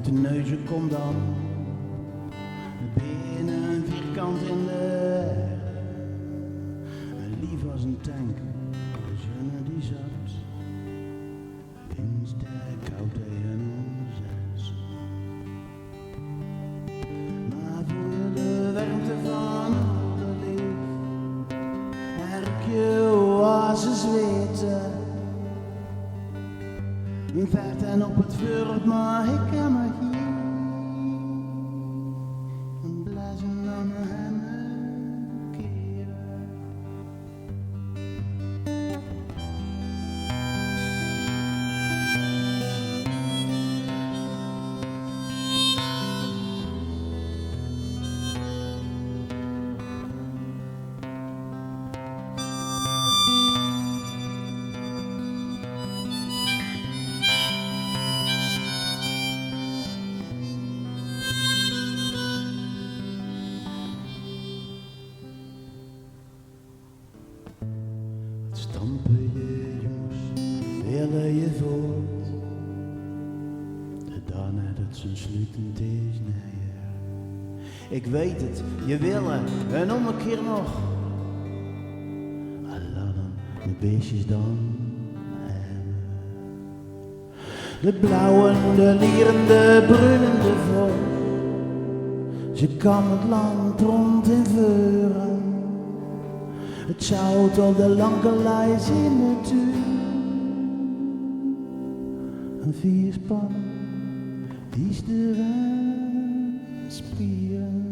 de neuzen komt dan. De benen een vierkant in de air. En lief als een tank, de zonne die zat. Windsterk koud tegen ons huis. Maar voel je de warmte van oude lief. En ruik je oase zweten. Vert en op het vuur, maar ik ken me hier. En blazen aan mijn hemmen keren. Stampen je jongens, willen je voort. De dag nadat zijn sluitend is, nee. Ik weet het, je willen en om een keer nog. Laat hem de beestjes dan hebben. De blauwe, de lierende, brullende vos. Ze kan het land rond in veuren. Het zout op de lange lijst in de tuin. Een vierspan, wiesteren, spieren.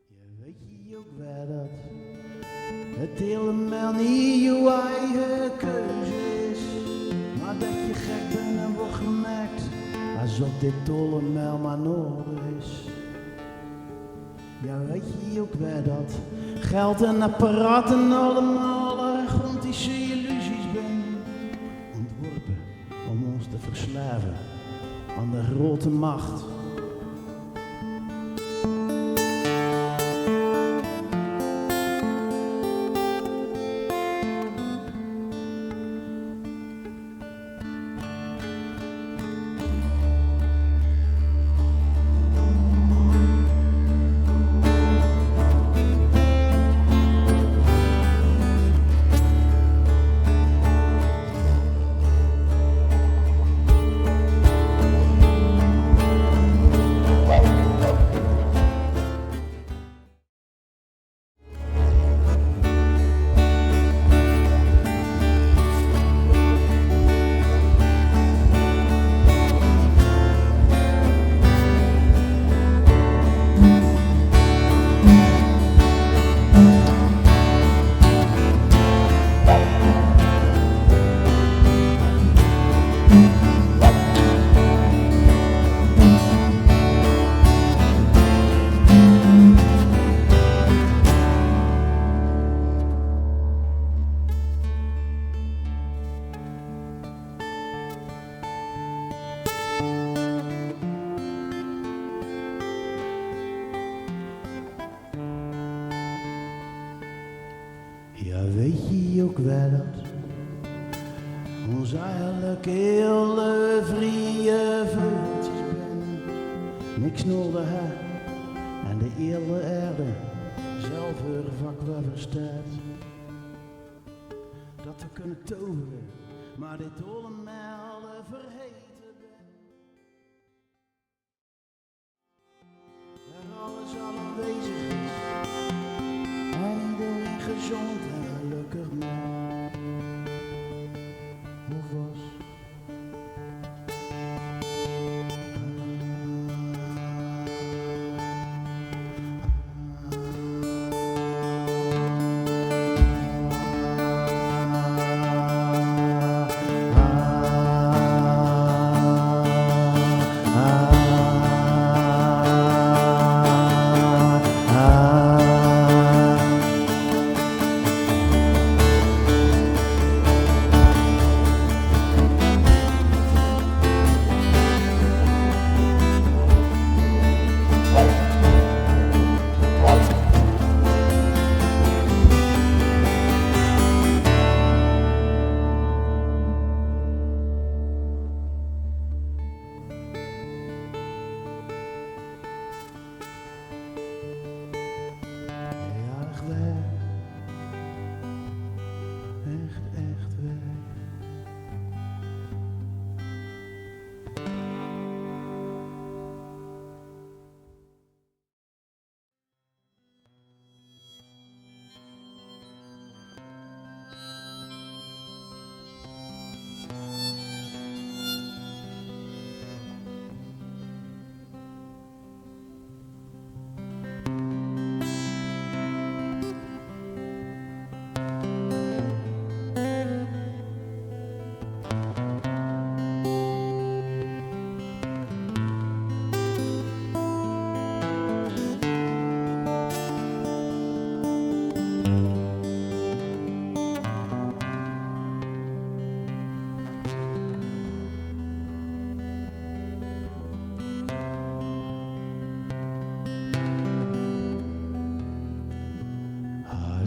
Je weet je ook wel dat het helemaal niet je eigen keuze is. Maar dat je gek bent en wordt gemerkt, alsof dit allemaal maar nodig is. Ja, weet je ook wel dat geld en apparaten allemaal arrogantische illusies zijn. Ontworpen om ons te verslaven aan de grote macht. Ja, weet je ook wel dat ons eigenlijk hele vrije voeltjes ben. Niks nodig hè, en de hele aarde zelf haar vak wel verstaat. Dat we kunnen toveren, maar dit allemaal vergeten ben. Waar alles al aanwezig is, en iedereen gezond en gelukkig maar. Hoe was?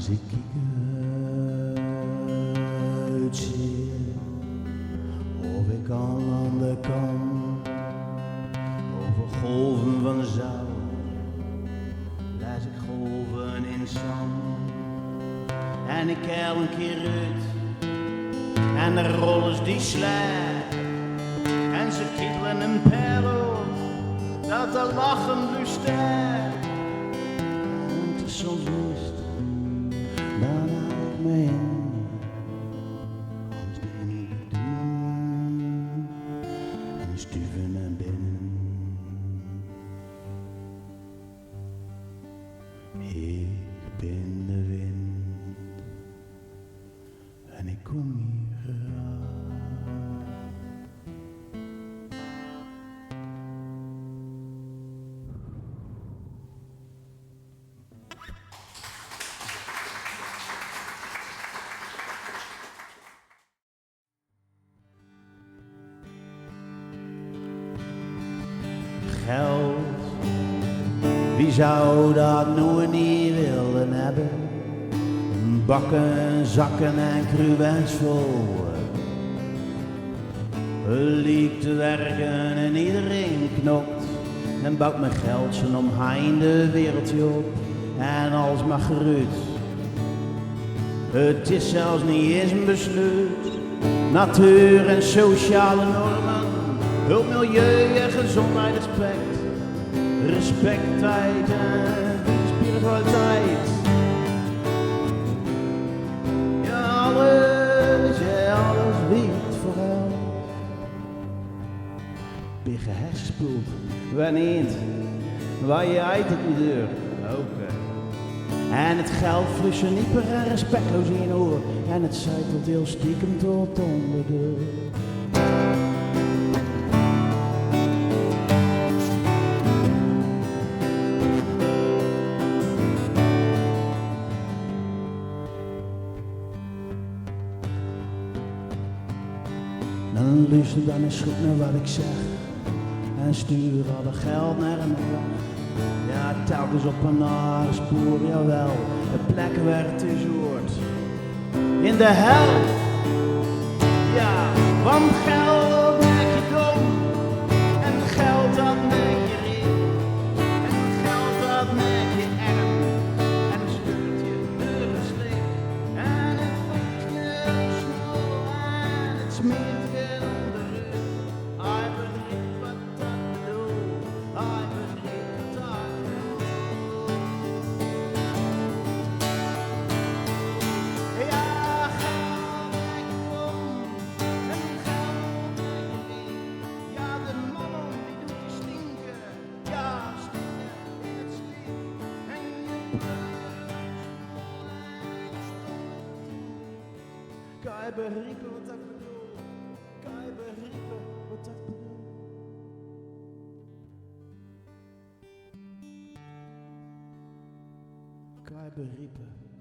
als ik uitzie, of ik aan landen kan, over golven van zout, lees ik golven in zand. En ik keil een keer uit, en de rollers die slaan, en ze kietelen een pijl op, dat de lachen bestaat. En het is soms rust, dan haal ik me in, als dingen niet doen, en stuven naar binnen. Ik ben de wind, en ik kom hier aan. Geld, wie zou dat nou niet willen hebben? Bakken, zakken en cruens vol. Liek te werken en iedereen knokt en bouwt met geld zijn omheinde wereldje op. En als maar gerust, het is zelfs niet eens een besluit. Natuur en sociale normen, hulp, milieu en gezondheid, respectheid en spiritualiteit. Ja, alles wint vooruit. Ben je hersenspoeld, wanneer waar je uit het niet deur. Oké. En het geld flust je niet meer respectloos in je oor. En het zijpelt heel stiekem tot onder de deur. En luister dan eens goed naar wat ik zeg. En stuur al dat geld naar een weg. Ja, telkens op een nare spoor, jawel. De plek waar het is hoort. In de hel. Ja, want geld maak je dom. En geld dat maak je rijk. En geld dat maak je arm. En het stuurt je deuren slecht. En het voelt je snel en het smeert. Kan je begrijpen wat ik bedoel? Kan je begrijpen wat ik bedoel? Kan je begrijpen?